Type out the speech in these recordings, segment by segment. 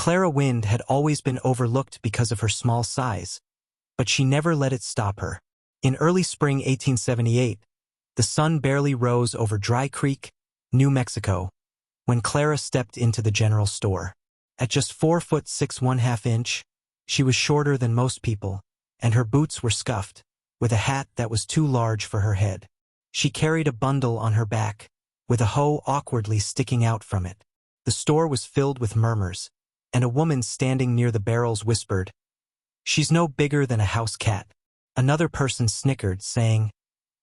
Clara Wind had always been overlooked because of her small size, but she never let it stop her. In early spring 1878, the sun barely rose over Dry Creek, New Mexico, when Clara stepped into the general store. At just 4 foot 6 1/2 inch, she was shorter than most people, and her boots were scuffed, with a hat that was too large for her head. She carried a bundle on her back, with a hoe awkwardly sticking out from it. The store was filled with murmurs, and a woman standing near the barrels whispered, "She's no bigger than a house cat." Another person snickered, saying,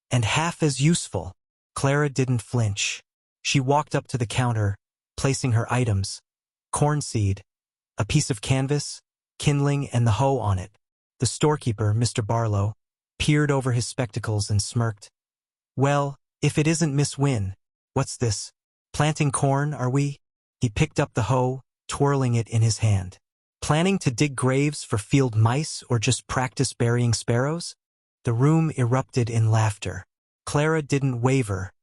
"And half as useful." Clara didn't flinch. She walked up to the counter, placing her items: corn seed, a piece of canvas, kindling, and the hoe on it. The storekeeper, Mr. Barlow, peered over his spectacles and smirked. "Well, if it isn't Miss Wynne. What's this? Planting corn, are we?" He picked up the hoe, twirling it in his hand. "Planning to dig graves for field mice or just practice burying sparrows?" The room erupted in laughter. Clara didn't waver,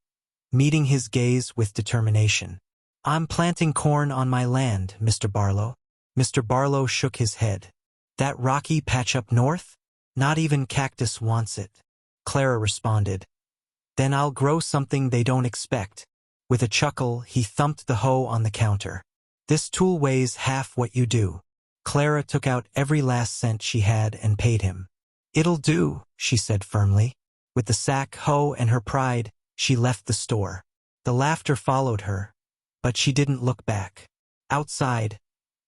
meeting his gaze with determination. "I'm planting corn on my land, Mr. Barlow." Mr. Barlow shook his head. "That rocky patch up north? Not even cactus wants it." Clara responded, "Then I'll grow something they don't expect." With a chuckle, he thumped the hoe on the counter. "This tool weighs half what you do." Clara took out every last cent she had and paid him. "It'll do," she said firmly. With the sack, hoe, and her pride, she left the store. The laughter followed her, but she didn't look back. Outside,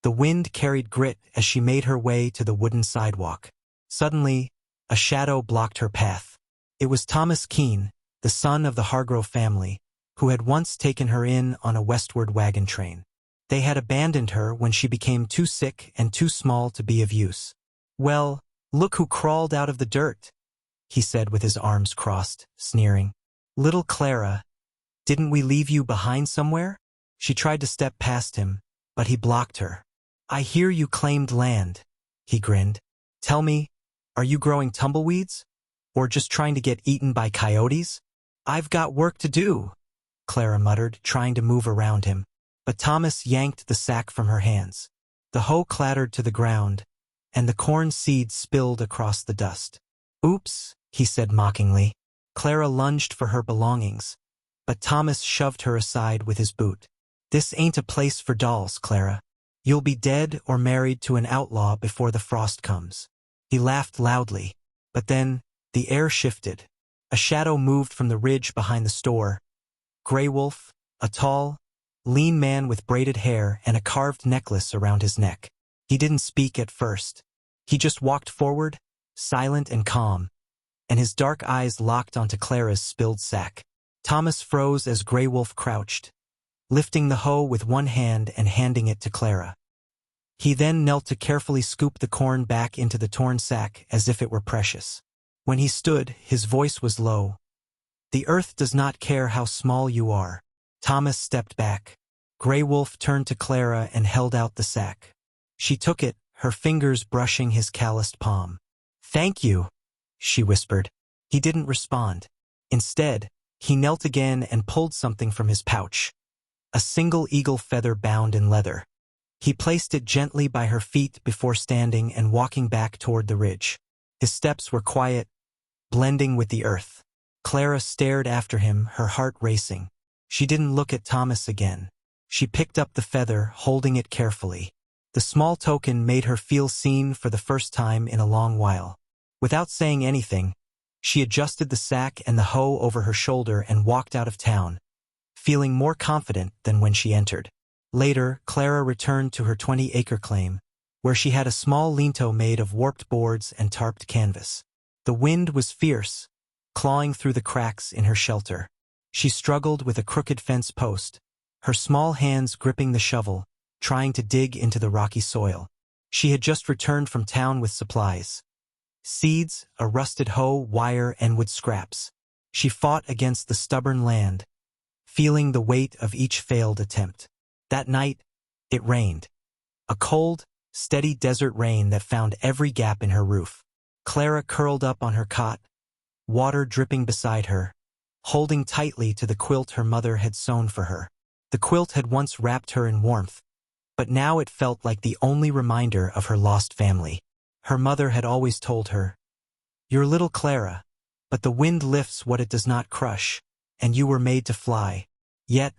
the wind carried grit as she made her way to the wooden sidewalk. Suddenly, a shadow blocked her path. It was Thomas Keene, the son of the Hargrove family, who had once taken her in on a westward wagon train. They had abandoned her when she became too sick and too small to be of use. "Well, look who crawled out of the dirt," he said with his arms crossed, sneering. "Little Clara, didn't we leave you behind somewhere?" She tried to step past him, but he blocked her. "I hear you claimed land," he grinned. "Tell me, are you growing tumbleweeds? Or just trying to get eaten by coyotes?" "I've got work to do," Clara muttered, trying to move around him. But Thomas yanked the sack from her hands. The hoe clattered to the ground, and the corn seeds spilled across the dust. "Oops," he said mockingly. Clara lunged for her belongings, but Thomas shoved her aside with his boot. "This ain't a place for dolls, Clara. You'll be dead or married to an outlaw before the frost comes." He laughed loudly, but then the air shifted. A shadow moved from the ridge behind the store. Grey Wolf, a tall, lean man with braided hair and a carved necklace around his neck. He didn't speak at first. He just walked forward, silent and calm, and his dark eyes locked onto Clara's spilled sack. Thomas froze as Grey Wolf crouched, lifting the hoe with one hand and handing it to Clara. He then knelt to carefully scoop the corn back into the torn sack as if it were precious. When he stood, his voice was low. "The earth does not care how small you are." Thomas stepped back. Grey Wolf turned to Clara and held out the sack. She took it, her fingers brushing his calloused palm. "Thank you," she whispered. He didn't respond. Instead, he knelt again and pulled something from his pouch. A single eagle feather bound in leather. He placed it gently by her feet before standing and walking back toward the ridge. His steps were quiet, blending with the earth. Clara stared after him, her heart racing. She didn't look at Thomas again. She picked up the feather, holding it carefully. The small token made her feel seen for the first time in a long while. Without saying anything, she adjusted the sack and the hoe over her shoulder and walked out of town, feeling more confident than when she entered. Later, Clara returned to her 20-acre claim, where she had a small lean-to made of warped boards and tarped canvas. The wind was fierce, clawing through the cracks in her shelter. She struggled with a crooked fence post, her small hands gripping the shovel, trying to dig into the rocky soil. She had just returned from town with supplies: seeds, a rusted hoe, wire, and wood scraps. She fought against the stubborn land, feeling the weight of each failed attempt. That night, it rained. A cold, steady desert rain that found every gap in her roof. Clara curled up on her cot, water dripping beside her, holding tightly to the quilt her mother had sewn for her. The quilt had once wrapped her in warmth, but now it felt like the only reminder of her lost family. Her mother had always told her, "You're little Clara, but the wind lifts what it does not crush, and you were made to fly." Yet,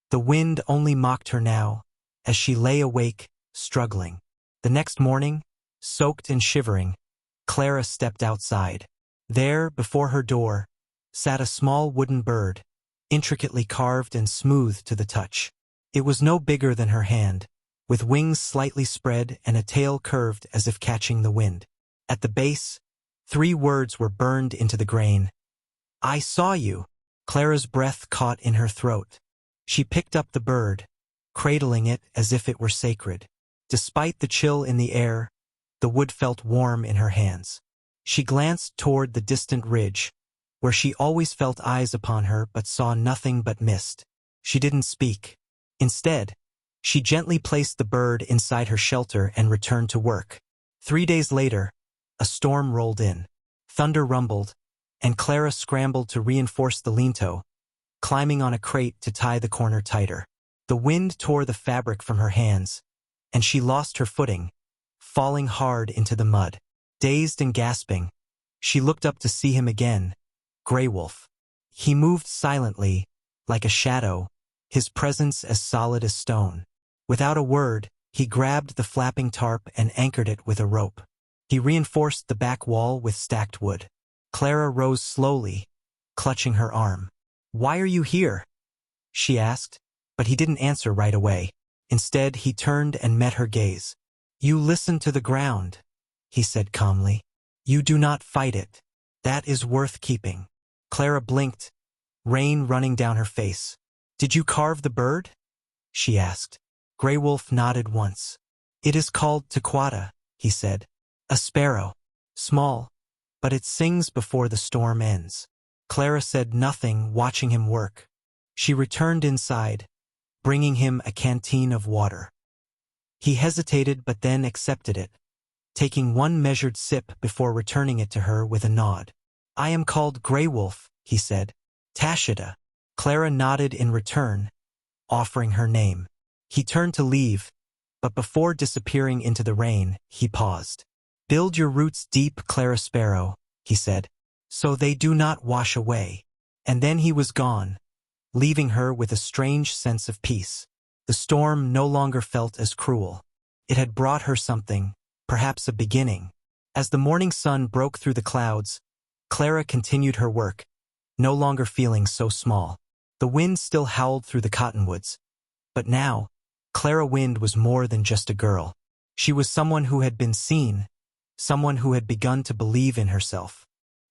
the wind only mocked her now, as she lay awake, struggling. The next morning, soaked and shivering, Clara stepped outside. There, before her door, sat a small wooden bird, intricately carved and smooth to the touch. It was no bigger than her hand, with wings slightly spread and a tail curved as if catching the wind. At the base, 3 words were burned into the grain. "I saw you." Clara's breath caught in her throat. She picked up the bird, cradling it as if it were sacred. Despite the chill in the air, the wood felt warm in her hands. She glanced toward the distant ridge, where she always felt eyes upon her but saw nothing but mist. She didn't speak. Instead, she gently placed the bird inside her shelter and returned to work. 3 days later, a storm rolled in. Thunder rumbled, and Clara scrambled to reinforce the lean-to, climbing on a crate to tie the corner tighter. The wind tore the fabric from her hands, and she lost her footing, falling hard into the mud. Dazed and gasping, she looked up to see him again, Grey Wolf. He moved silently, like a shadow, his presence as solid as stone. Without a word, he grabbed the flapping tarp and anchored it with a rope. He reinforced the back wall with stacked wood. Clara rose slowly, clutching her arm. "Why are you here?" she asked, but he didn't answer right away. Instead, he turned and met her gaze. "You listen to the ground," he said calmly. "You do not fight it. That is worth keeping." Clara blinked, rain running down her face. "Did you carve the bird?" she asked. Grey Wolf nodded once. "It is called Tequata," he said. "A sparrow. Small, but it sings before the storm ends." Clara said nothing, watching him work. She returned inside, bringing him a canteen of water. He hesitated but then accepted it, taking one measured sip before returning it to her with a nod. "I am called Grey Wolf," he said. "Tashida." Clara nodded in return, offering her name. He turned to leave, but before disappearing into the rain, he paused. "Build your roots deep, Clara Sparrow," he said, "so they do not wash away." And then he was gone, leaving her with a strange sense of peace. The storm no longer felt as cruel. It had brought her something, perhaps a beginning. As the morning sun broke through the clouds, Clara continued her work, no longer feeling so small. The wind still howled through the cottonwoods, but now, Clara Wind was more than just a girl. She was someone who had been seen, someone who had begun to believe in herself.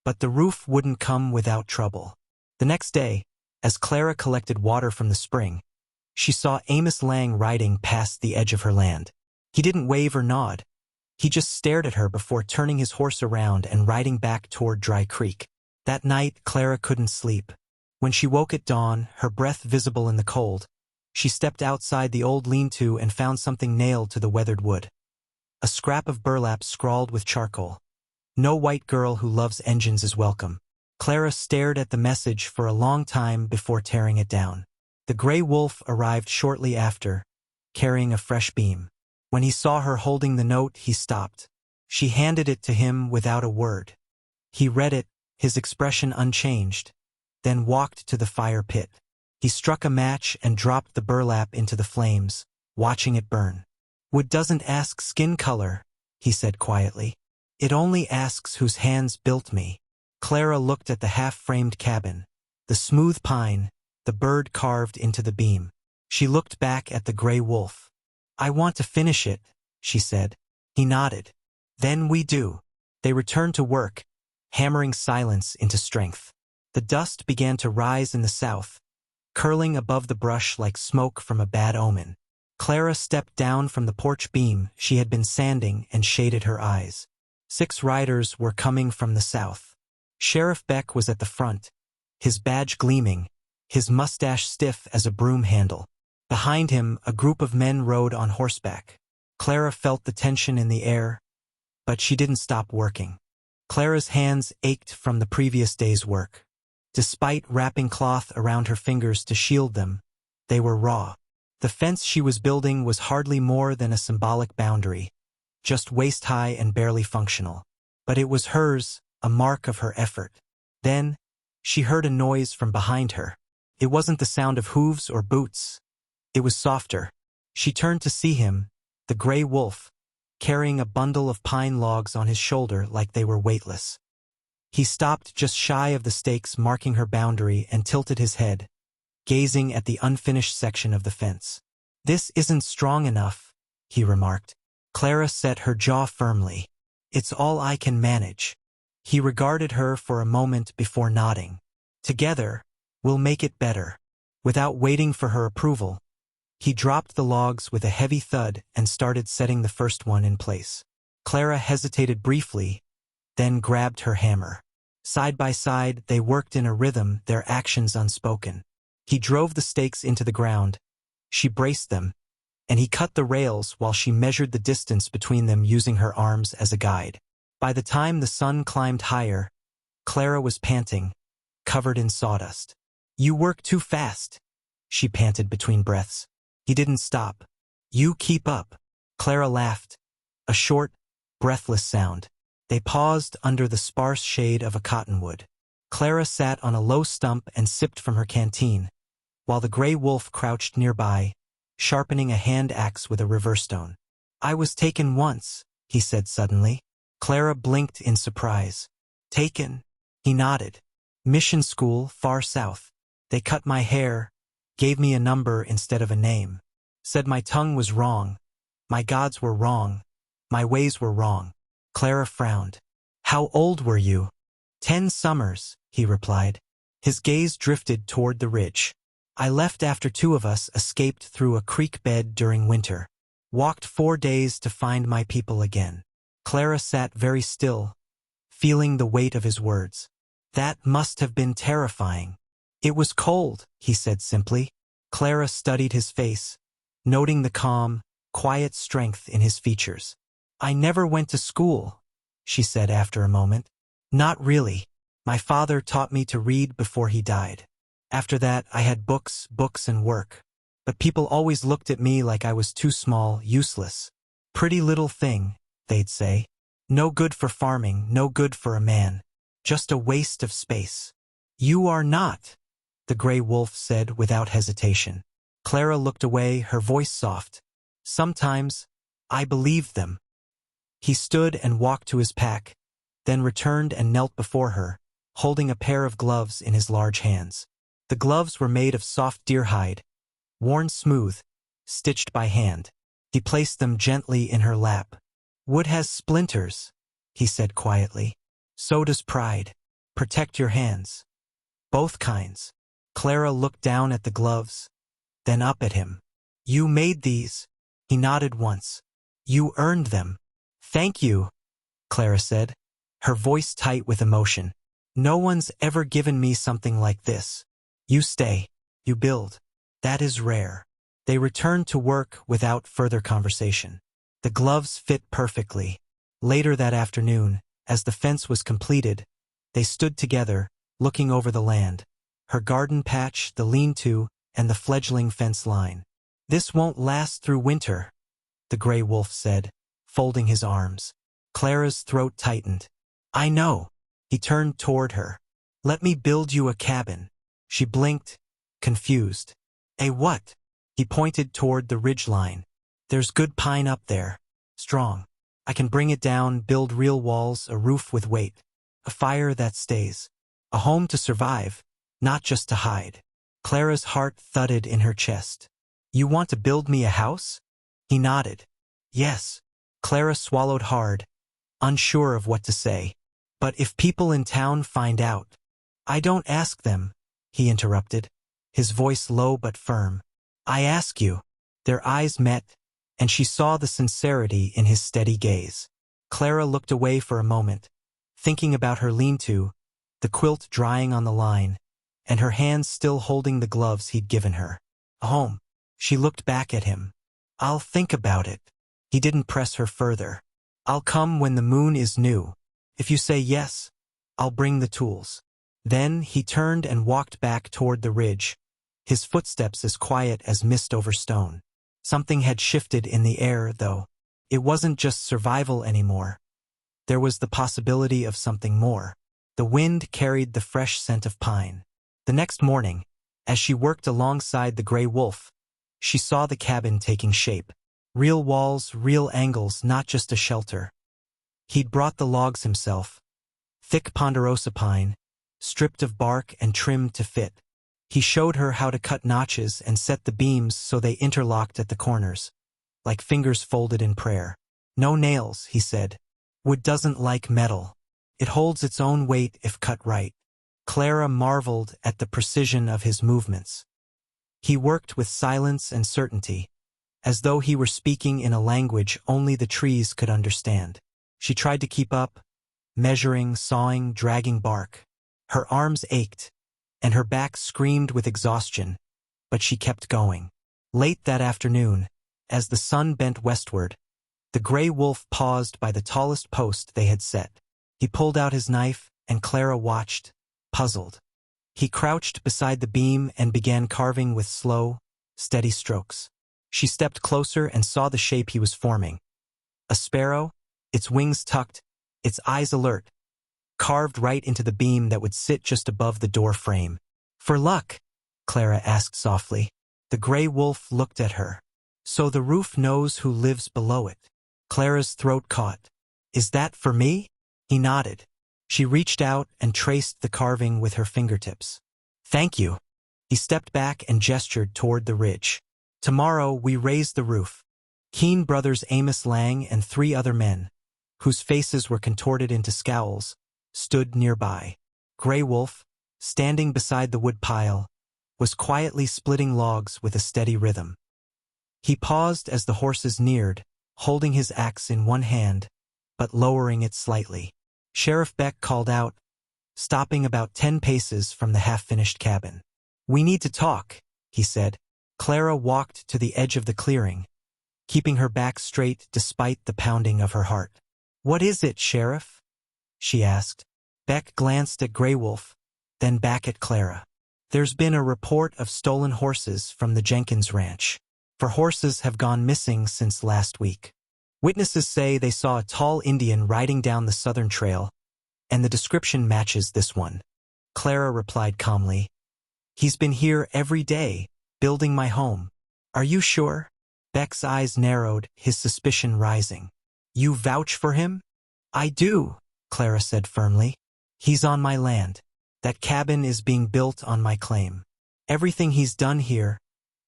But the roof wouldn't come without trouble. The next day, as Clara collected water from the spring, she saw Amos Lang riding past the edge of her land. He didn't wave or nod. He just stared at her before turning his horse around and riding back toward Dry Creek. That night, Clara couldn't sleep. When she woke at dawn, her breath visible in the cold, she stepped outside the old lean-to and found something nailed to the weathered wood. A scrap of burlap scrawled with charcoal. "No white girl who loves engines is welcome." Clara stared at the message for a long time before tearing it down. The Grey Wolf arrived shortly after, carrying a fresh beam. When he saw her holding the note, he stopped. She handed it to him without a word. He read it, his expression unchanged, then walked to the fire pit. He struck a match and dropped the burlap into the flames, watching it burn. "Wood doesn't ask skin color," he said quietly. "It only asks whose hands built me." Clara looked at the half-framed cabin, the smooth pine, the bird carved into the beam. She looked back at the Grey Wolf. "I want to finish it," she said. He nodded. "Then we do." They returned to work, hammering silence into strength. The dust began to rise in the south, curling above the brush like smoke from a bad omen. Clara stepped down from the porch beam she had been sanding and shaded her eyes. 6 riders were coming from the south. Sheriff Beck was at the front, his badge gleaming, his mustache stiff as a broom handle. Behind him, a group of men rode on horseback. Clara felt the tension in the air, but she didn't stop working. Clara's hands ached from the previous day's work. Despite wrapping cloth around her fingers to shield them, they were raw. The fence she was building was hardly more than a symbolic boundary, just waist-high and barely functional. But it was hers, a mark of her effort. Then, she heard a noise from behind her. It wasn't the sound of hooves or boots. It was softer. She turned to see him, the gray wolf, carrying a bundle of pine logs on his shoulder like they were weightless. He stopped just shy of the stakes marking her boundary and tilted his head, gazing at the unfinished section of the fence. "This isn't strong enough," he remarked. Clara set her jaw firmly. "It's all I can manage." He regarded her for a moment before nodding. "Together, we'll make it better." Without waiting for her approval, he dropped the logs with a heavy thud and started setting the first one in place. Clara hesitated briefly, then grabbed her hammer. Side by side, they worked in a rhythm, their actions unspoken. He drove the stakes into the ground. She braced them, and he cut the rails while she measured the distance between them using her arms as a guide. By the time the sun climbed higher, Clara was panting, covered in sawdust. "You work too fast," she panted between breaths. He didn't stop. "You keep up." Clara laughed, a short, breathless sound. They paused under the sparse shade of a cottonwood. Clara sat on a low stump and sipped from her canteen, while the gray wolf crouched nearby, sharpening a hand axe with a riverstone. "I was taken once," he said suddenly. Clara blinked in surprise. "Taken?" He nodded. "Mission school, far south. They cut my hair, gave me a number instead of a name. Said my tongue was wrong. My gods were wrong. My ways were wrong." Clara frowned. "How old were you?" 10 summers, he replied. His gaze drifted toward the ridge. "I left after 2 of us escaped through a creek bed during winter. Walked 4 days to find my people again." Clara sat very still, feeling the weight of his words. "That must have been terrifying." "It was cold," he said simply. Clara studied his face, noting the calm, quiet strength in his features. "I never went to school," she said after a moment. "Not really. My father taught me to read before he died. After that, I had books and work. But people always looked at me like I was too small, useless. Pretty little thing, they'd say. No good for farming, no good for a man. Just a waste of space." "You are not," the gray wolf said without hesitation. Clara looked away, her voice soft. "Sometimes, I believed them." He stood and walked to his pack, then returned and knelt before her, holding a pair of gloves in his large hands. The gloves were made of soft deer hide, worn smooth, stitched by hand. He placed them gently in her lap. "Wood has splinters," he said quietly. "So does pride. Protect your hands. Both kinds." Clara looked down at the gloves, then up at him. "You made these." He nodded once. "You earned them." "Thank you," Clara said, her voice tight with emotion. "No one's ever given me something like this. You stay. You build. That is rare." They returned to work without further conversation. The gloves fit perfectly. Later that afternoon, as the fence was completed, they stood together, looking over the land. Her garden patch, the lean-to, and the fledgling fence line. "This won't last through winter," the gray wolf said, folding his arms. Clara's throat tightened. "I know." He turned toward her. "Let me build you a cabin." She blinked, confused. "A what?" He pointed toward the ridgeline. "There's good pine up there. Strong. I can bring it down, build real walls, a roof with weight. A fire that stays. A home to survive, not just to hide." Clara's heart thudded in her chest. "You want to build me a house?" He nodded. "Yes." Clara swallowed hard, unsure of what to say. "But if people in town find out—" "I don't ask them," he interrupted, his voice low but firm. "I ask you." Their eyes met, and she saw the sincerity in his steady gaze. Clara looked away for a moment, thinking about her lean-to, the quilt drying on the line, and her hands still holding the gloves he'd given her. "A home." She looked back at him. "I'll think about it." He didn't press her further. "I'll come when the moon is new. If you say yes, I'll bring the tools." Then he turned and walked back toward the ridge, his footsteps as quiet as mist over stone. Something had shifted in the air, though. It wasn't just survival anymore. There was the possibility of something more. The wind carried the fresh scent of pine. The next morning, as she worked alongside the gray wolf, she saw the cabin taking shape. Real walls, real angles, not just a shelter. He'd brought the logs himself. Thick ponderosa pine, stripped of bark and trimmed to fit. He showed her how to cut notches and set the beams so they interlocked at the corners, like fingers folded in prayer. No nails, he said. Wood doesn't like metal. It holds its own weight if cut right. Clara marveled at the precision of his movements. He worked with silence and certainty, as though he were speaking in a language only the trees could understand. She tried to keep up, measuring, sawing, dragging bark. Her arms ached, and her back screamed with exhaustion, but she kept going. Late that afternoon, as the sun bent westward, the gray wolf paused by the tallest post they had set. He pulled out his knife, and Clara watched, puzzled. He crouched beside the beam and began carving with slow, steady strokes. She stepped closer and saw the shape he was forming. A sparrow, its wings tucked, its eyes alert, carved right into the beam that would sit just above the door frame. "For luck?" Clara asked softly. The gray wolf looked at her. "So the roof knows who lives below it." Clara's throat caught. "Is that for me?" He nodded. She reached out and traced the carving with her fingertips. "Thank you." He stepped back and gestured toward the ridge. "Tomorrow we raise the roof." Keen brothers Amos Lang and 3 other men, whose faces were contorted into scowls, stood nearby. Gray Wolf, standing beside the wood pile, was quietly splitting logs with a steady rhythm. He paused as the horses neared, holding his axe in one hand, but lowering it slightly. Sheriff Beck called out, stopping about 10 paces from the half-finished cabin. "We need to talk," he said. Clara walked to the edge of the clearing, keeping her back straight despite the pounding of her heart. "What is it, Sheriff?" she asked. Beck glanced at Grey Wolf, then back at Clara. "There's been a report of stolen horses from the Jenkins Ranch. 4 horses have gone missing since last week. Witnesses say they saw a tall Indian riding down the southern trail, and the description matches this one." Clara replied calmly. "He's been here every day, building my home." "Are you sure?" Beck's eyes narrowed, his suspicion rising. "You vouch for him?" "I do," Clara said firmly. "He's on my land. That cabin is being built on my claim. Everything he's done here,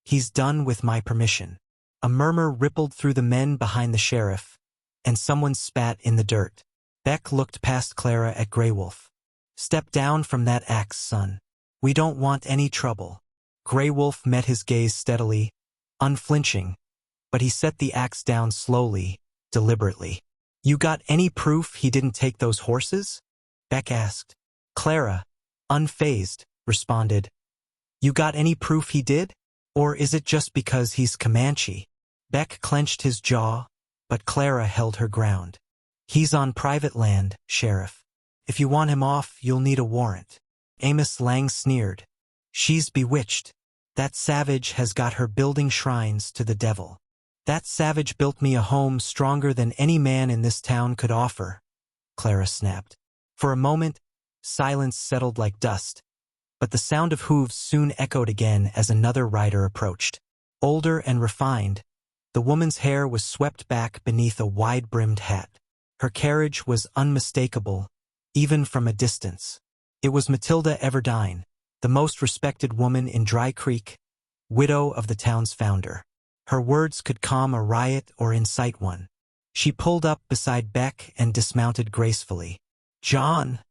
he's done with my permission." A murmur rippled through the men behind the sheriff, and someone spat in the dirt. Beck looked past Clara at Grey Wolf. "Step down from that axe, son. We don't want any trouble." Grey Wolf met his gaze steadily, unflinching, but he set the axe down slowly, deliberately. "You got any proof he didn't take those horses?" Beck asked. Clara, unfazed, responded, "You got any proof he did? Or is it just because he's Comanche?" Beck clenched his jaw, but Clara held her ground. "He's on private land, Sheriff. If you want him off, you'll need a warrant." Amos Lang sneered. "She's bewitched. That savage has got her building shrines to the devil." "That savage built me a home stronger than any man in this town could offer," Clara snapped. For a moment, silence settled like dust, but the sound of hooves soon echoed again as another rider approached. Older and refined, the woman's hair was swept back beneath a wide-brimmed hat. Her carriage was unmistakable, even from a distance. It was Matilda Everdine, the most respected woman in Dry Creek, widow of the town's founder. Her words could calm a riot or incite one. She pulled up beside Beck and dismounted gracefully. "John,"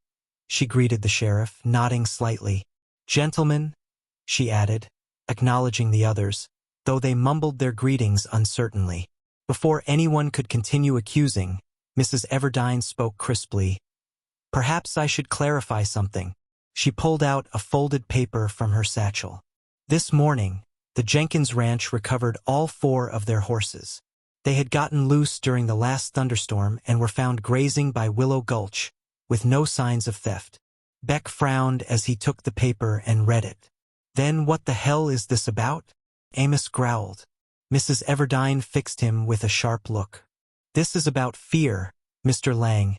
she greeted the sheriff, nodding slightly. "Gentlemen," she added, acknowledging the others, though they mumbled their greetings uncertainly. Before anyone could continue accusing, Mrs. Everdine spoke crisply. "Perhaps I should clarify something." She pulled out a folded paper from her satchel. "This morning, the Jenkins Ranch recovered all 4 of their horses. They had gotten loose during the last thunderstorm and were found grazing by Willow Gulch, with no signs of theft." Beck frowned as he took the paper and read it. Then what the hell is this about? Amos growled. Mrs. Everdine fixed him with a sharp look. This is about fear, Mr. Lang,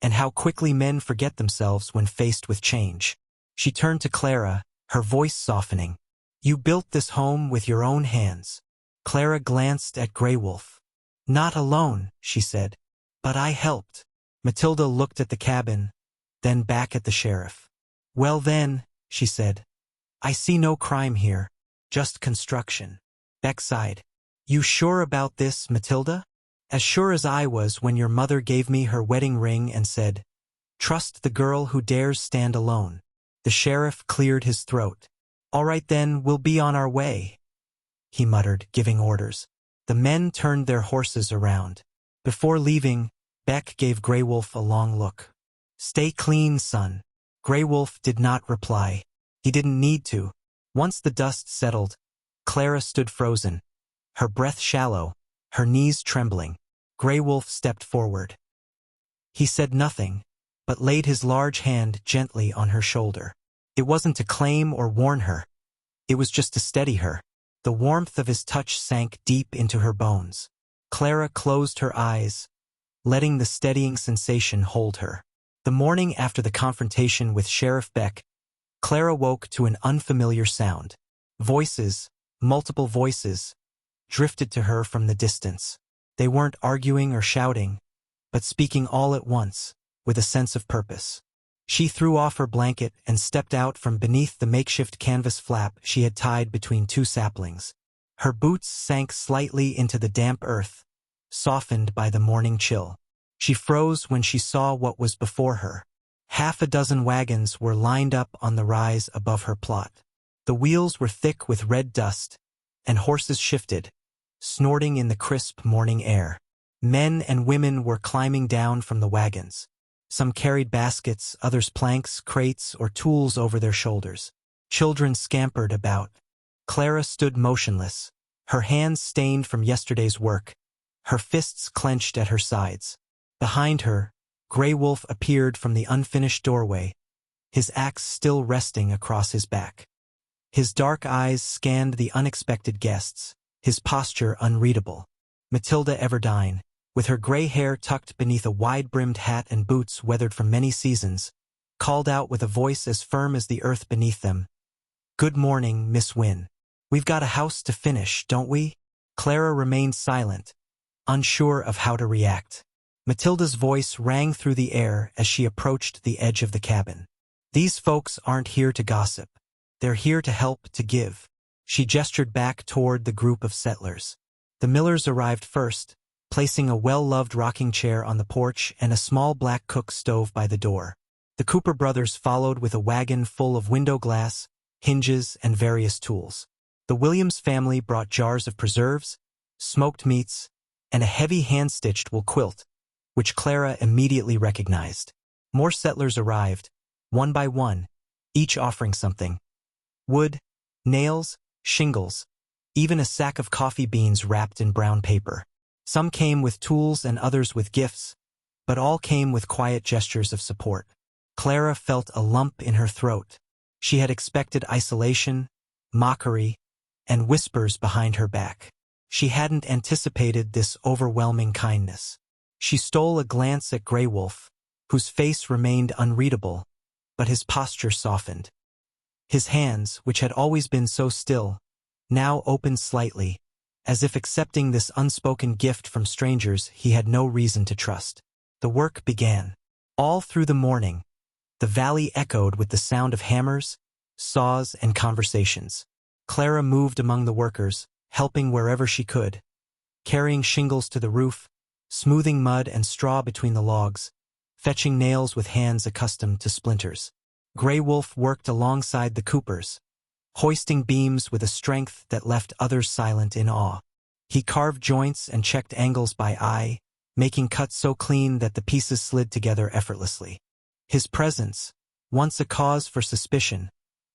and how quickly men forget themselves when faced with change. She turned to Clara, her voice softening. You built this home with your own hands. Clara glanced at Grey Wolf. Not alone, she said. But I helped. Matilda looked at the cabin, then back at the sheriff. Well then, she said. I see no crime here, just construction. Beck sighed. You sure about this, Matilda? As sure as I was when your mother gave me her wedding ring and said, trust the girl who dares stand alone. The sheriff cleared his throat. All right then, we'll be on our way, he muttered, giving orders. The men turned their horses around. Before leaving, Beck gave Grey Wolf a long look. Stay clean, son. Grey Wolf did not reply. He didn't need to. Once the dust settled, Clara stood frozen, her breath shallow, her knees trembling. Grey Wolf stepped forward. He said nothing, but laid his large hand gently on her shoulder. It wasn't to claim or warn her. It was just to steady her. The warmth of his touch sank deep into her bones. Clara closed her eyes, letting the steadying sensation hold her. The morning after the confrontation with Sheriff Beck, Clara woke to an unfamiliar sound. Voices, multiple voices, drifted to her from the distance. They weren't arguing or shouting, but speaking all at once, with a sense of purpose. She threw off her blanket and stepped out from beneath the makeshift canvas flap she had tied between two saplings. Her boots sank slightly into the damp earth, softened by the morning chill. She froze when she saw what was before her. Half a dozen wagons were lined up on the rise above her plot. The wheels were thick with red dust, and horses shifted, snorting in the crisp morning air. Men and women were climbing down from the wagons. Some carried baskets, others planks, crates, or tools over their shoulders. Children scampered about. Clara stood motionless, her hands stained from yesterday's work, her fists clenched at her sides. Behind her, Grey Wolf appeared from the unfinished doorway, his axe still resting across his back. His dark eyes scanned the unexpected guests, his posture unreadable. Matilda Everdine, with her gray hair tucked beneath a wide-brimmed hat and boots weathered from many seasons, called out with a voice as firm as the earth beneath them. Good morning, Miss Wynne. We've got a house to finish, don't we? Clara remained silent, unsure of how to react. Matilda's voice rang through the air as she approached the edge of the cabin. These folks aren't here to gossip. They're here to help, to give. She gestured back toward the group of settlers. The Millers arrived first, placing a well-loved rocking chair on the porch and a small black cook stove by the door. The Cooper brothers followed with a wagon full of window glass, hinges, and various tools. The Williams family brought jars of preserves, smoked meats, and a heavy hand-stitched wool quilt, which Clara immediately recognized. More settlers arrived, one by one, each offering something. Wood, nails, shingles, even a sack of coffee beans wrapped in brown paper. Some came with tools and others with gifts, but all came with quiet gestures of support. Clara felt a lump in her throat. She had expected isolation, mockery, and whispers behind her back. She hadn't anticipated this overwhelming kindness. She stole a glance at Grey Wolf, whose face remained unreadable, but his posture softened. His hands, which had always been so still, now opened slightly, as if accepting this unspoken gift from strangers he had no reason to trust. The work began. All through the morning, the valley echoed with the sound of hammers, saws, and conversations. Clara moved among the workers, helping wherever she could, carrying shingles to the roof, smoothing mud and straw between the logs, fetching nails with hands accustomed to splinters. Grey Wolf worked alongside the Coopers, hoisting beams with a strength that left others silent in awe. He carved joints and checked angles by eye, making cuts so clean that the pieces slid together effortlessly. His presence, once a cause for suspicion,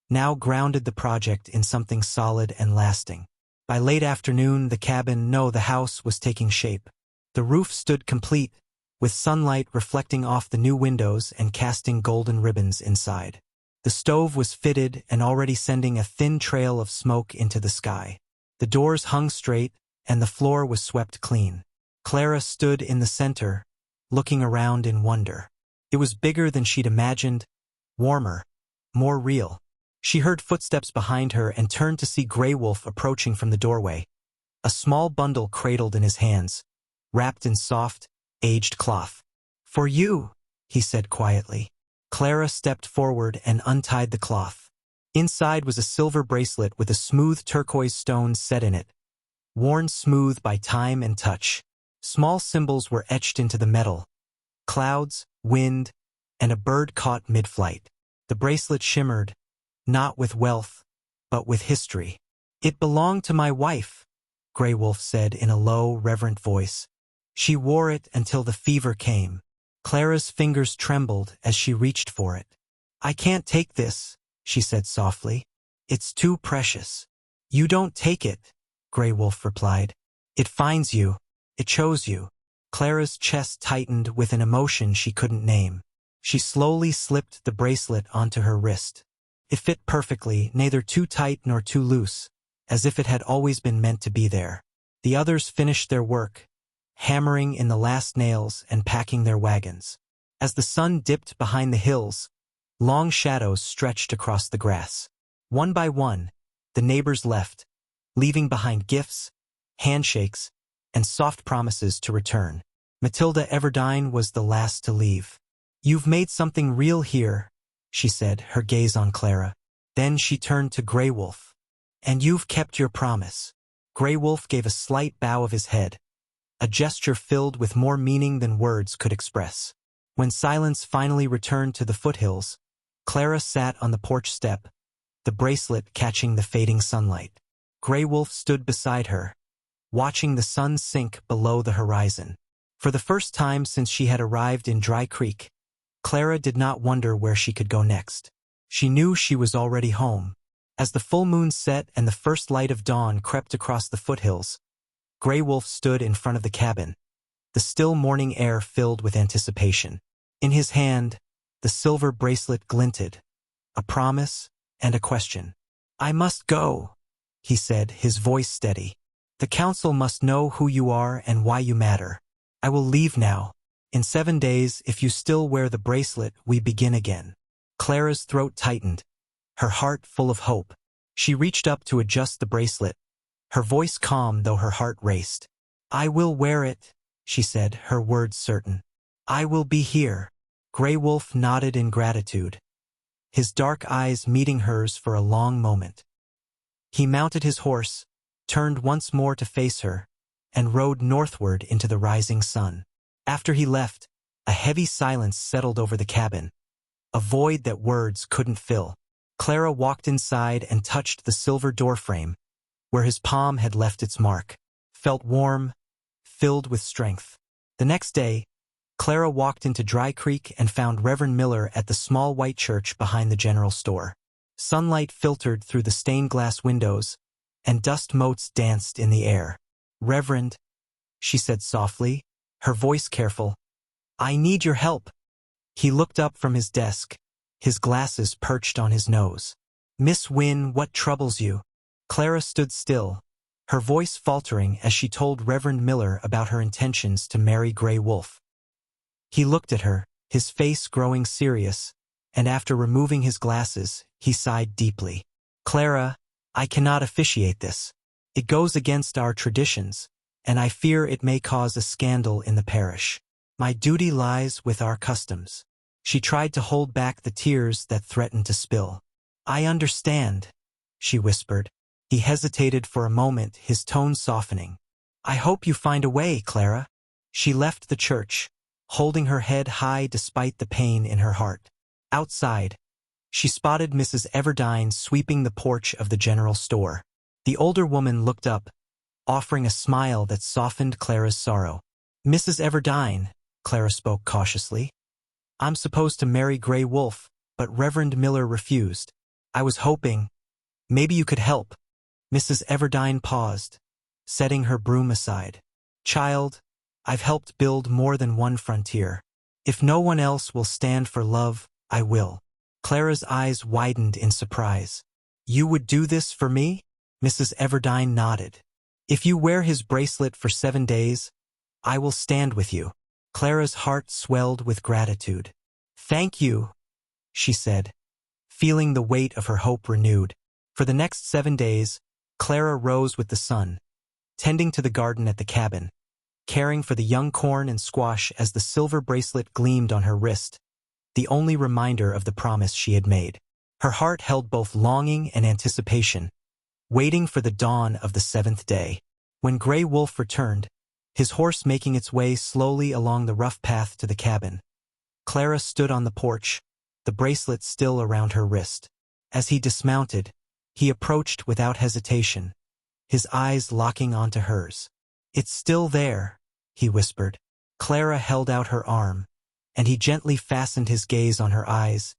now grounded the project in something solid and lasting. By late afternoon, the house was taking shape. The roof stood complete, with sunlight reflecting off the new windows and casting golden ribbons inside. The stove was fitted and already sending a thin trail of smoke into the sky. The doors hung straight, and the floor was swept clean. Clara stood in the center, looking around in wonder. It was bigger than she'd imagined, warmer, more real. She heard footsteps behind her and turned to see Grey Wolf approaching from the doorway, a small bundle cradled in his hands, wrapped in soft, aged cloth. "For you," he said quietly. Clara stepped forward and untied the cloth. Inside was a silver bracelet with a smooth turquoise stone set in it, worn smooth by time and touch. Small symbols were etched into the metal: clouds, wind, and a bird caught mid-flight. The bracelet shimmered, not with wealth, but with history. "It belonged to my wife," Grey Wolf said in a low, reverent voice. "She wore it until the fever came." Clara's fingers trembled as she reached for it. "I can't take this," she said softly. "It's too precious." "You don't take it," Grey Wolf replied. "It finds you. It chose you." Clara's chest tightened with an emotion she couldn't name. She slowly slipped the bracelet onto her wrist. It fit perfectly, neither too tight nor too loose, as if it had always been meant to be there. The others finished their work, hammering in the last nails and packing their wagons. As the sun dipped behind the hills, long shadows stretched across the grass. One by one, the neighbors left, leaving behind gifts, handshakes, and soft promises to return. Matilda Everdine was the last to leave. "You've made something real here," she said, her gaze on Clara. Then she turned to Grey Wolf. "And you've kept your promise." Grey Wolf gave a slight bow of his head, a gesture filled with more meaning than words could express. When silence finally returned to the foothills, Clara sat on the porch step, the bracelet catching the fading sunlight. Grey Wolf stood beside her, watching the sun sink below the horizon. For the first time since she had arrived in Dry Creek, Clara did not wonder where she could go next. She knew she was already home. As the full moon set and the first light of dawn crept across the foothills, Grey Wolf stood in front of the cabin, the still morning air filled with anticipation. In his hand, the silver bracelet glinted, a promise and a question. "I must go," he said, his voice steady. "The council must know who you are and why you matter. I will leave now. In 7 days, if you still wear the bracelet, we begin again." Clara's throat tightened, her heart full of hope. She reached up to adjust the bracelet, her voice calm though her heart raced. "I will wear it," she said, her words certain. "I will be here." Grey Wolf nodded in gratitude, his dark eyes meeting hers for a long moment. He mounted his horse, turned once more to face her, and rode northward into the rising sun. After he left, a heavy silence settled over the cabin, a void that words couldn't fill. Clara walked inside and touched the silver doorframe, where his palm had left its mark, felt warm, filled with strength. The next day, Clara walked into Dry Creek and found Reverend Miller at the small white church behind the general store. Sunlight filtered through the stained glass windows, and dust motes danced in the air. "Reverend," she said softly, her voice careful, "I need your help." He looked up from his desk, his glasses perched on his nose. "Miss Wynne, what troubles you?" Clara stood still, her voice faltering as she told Reverend Miller about her intentions to marry Grey Wolf. He looked at her, his face growing serious, and after removing his glasses, he sighed deeply. "Clara, I cannot officiate this. It goes against our traditions, and I fear it may cause a scandal in the parish. My duty lies with our customs." She tried to hold back the tears that threatened to spill. "I understand," she whispered. He hesitated for a moment, his tone softening. "I hope you find a way, Clara." She left the church, holding her head high despite the pain in her heart. Outside, she spotted Mrs. Everdine sweeping the porch of the general store. The older woman looked up, offering a smile that softened Clara's sorrow. "Mrs. Everdine," Clara spoke cautiously, "I'm supposed to marry Grey Wolf, but Reverend Miller refused. I was hoping, maybe you could help." Mrs. Everdine paused, setting her broom aside. "Child, I've helped build more than one frontier. If no one else will stand for love, I will." Clara's eyes widened in surprise. You would do this for me? Mrs. Everdine nodded. If you wear his bracelet for 7 days, I will stand with you. Clara's heart swelled with gratitude. Thank you, she said, feeling the weight of her hope renewed. For the next 7 days, Clara rose with the sun, tending to the garden at the cabin, caring for the young corn and squash as the silver bracelet gleamed on her wrist, the only reminder of the promise she had made. Her heart held both longing and anticipation, waiting for the dawn of the 7th day. When Grey Wolf returned, his horse making its way slowly along the rough path to the cabin, Clara stood on the porch, the bracelet still around her wrist. As he dismounted, he approached without hesitation, his eyes locking onto hers. It's still there, he whispered. Clara held out her arm, and he gently fastened his gaze on her eyes,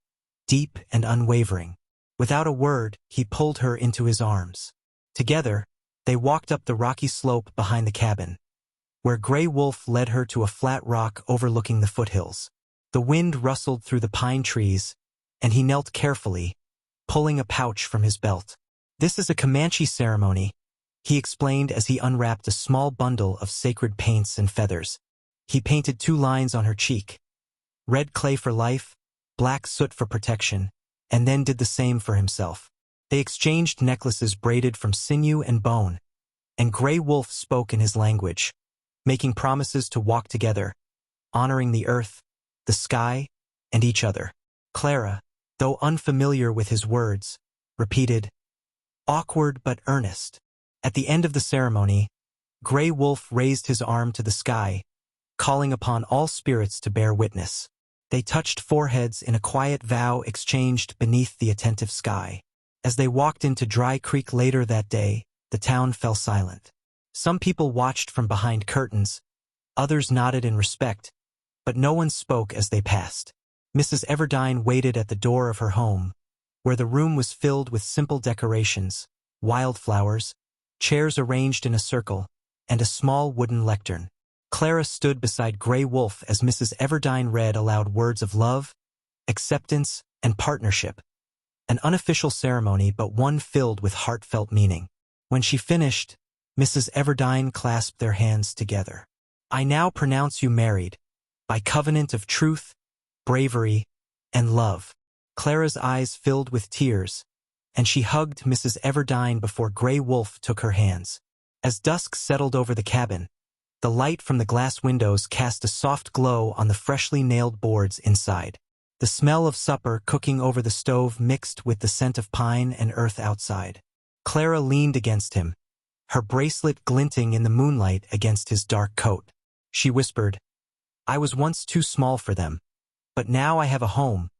deep and unwavering. Without a word, he pulled her into his arms. Together, they walked up the rocky slope behind the cabin, where Grey Wolf led her to a flat rock overlooking the foothills. The wind rustled through the pine trees, and he knelt carefully, pulling a pouch from his belt. This is a Comanche ceremony, he explained as he unwrapped a small bundle of sacred paints and feathers. He painted 2 lines on her cheek, red clay for life, black soot for protection, and then did the same for himself. They exchanged necklaces braided from sinew and bone, and Grey Wolf spoke in his language, making promises to walk together, honoring the earth, the sky, and each other. Clara, though unfamiliar with his words, repeated, awkward but earnest. At the end of the ceremony, Grey Wolf raised his arm to the sky, calling upon all spirits to bear witness. They touched foreheads in a quiet vow exchanged beneath the attentive sky. As they walked into Dry Creek later that day, the town fell silent. Some people watched from behind curtains, others nodded in respect, but no one spoke as they passed. Mrs. Everdine waited at the door of her home, where the room was filled with simple decorations, wildflowers, chairs arranged in a circle, and a small wooden lectern. Clara stood beside Grey Wolf as Mrs. Everdine read aloud words of love, acceptance, and partnership. An unofficial ceremony, but one filled with heartfelt meaning. When she finished, Mrs. Everdine clasped their hands together. I now pronounce you married, by covenant of truth, bravery, and love. Clara's eyes filled with tears, and she hugged Mrs. Everdine before Grey Wolf took her hands. As dusk settled over the cabin, the light from the glass windows cast a soft glow on the freshly nailed boards inside. The smell of supper cooking over the stove mixed with the scent of pine and earth outside. Clara leaned against him, her bracelet glinting in the moonlight against his dark coat. She whispered, I was once too small for them, but now I have a home,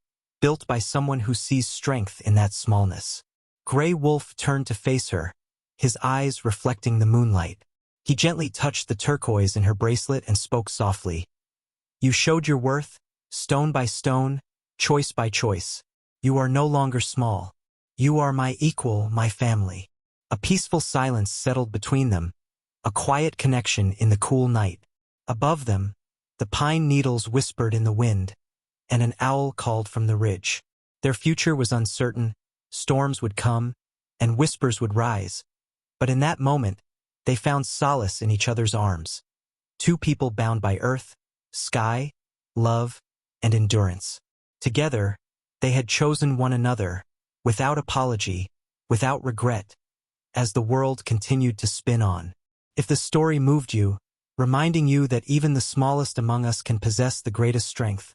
built by someone who sees strength in that smallness. Grey Wolf turned to face her, his eyes reflecting the moonlight. He gently touched the turquoise in her bracelet and spoke softly. You showed your worth, stone by stone, choice by choice. You are no longer small. You are my equal, my family. A peaceful silence settled between them, a quiet connection in the cool night. Above them, the pine needles whispered in the wind, and an owl called from the ridge. Their future was uncertain, storms would come, and whispers would rise. But in that moment, they found solace in each other's arms. 2 people bound by earth, sky, love, and endurance. Together, they had chosen one another, without apology, without regret, as the world continued to spin on. If the story moved you, reminding you that even the smallest among us can possess the greatest strength,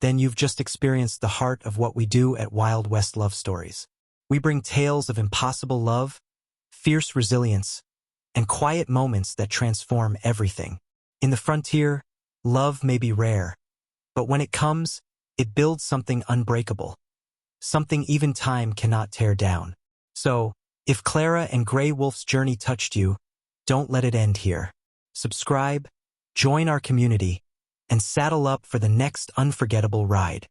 then you've just experienced the heart of what we do at Wild West Love Stories. We bring tales of impossible love, fierce resilience, and quiet moments that transform everything. In the frontier, love may be rare, but when it comes, it builds something unbreakable, something even time cannot tear down. So, if Clara and Grey Wolf's journey touched you, don't let it end here. Subscribe, join our community, and saddle up for the next unforgettable ride.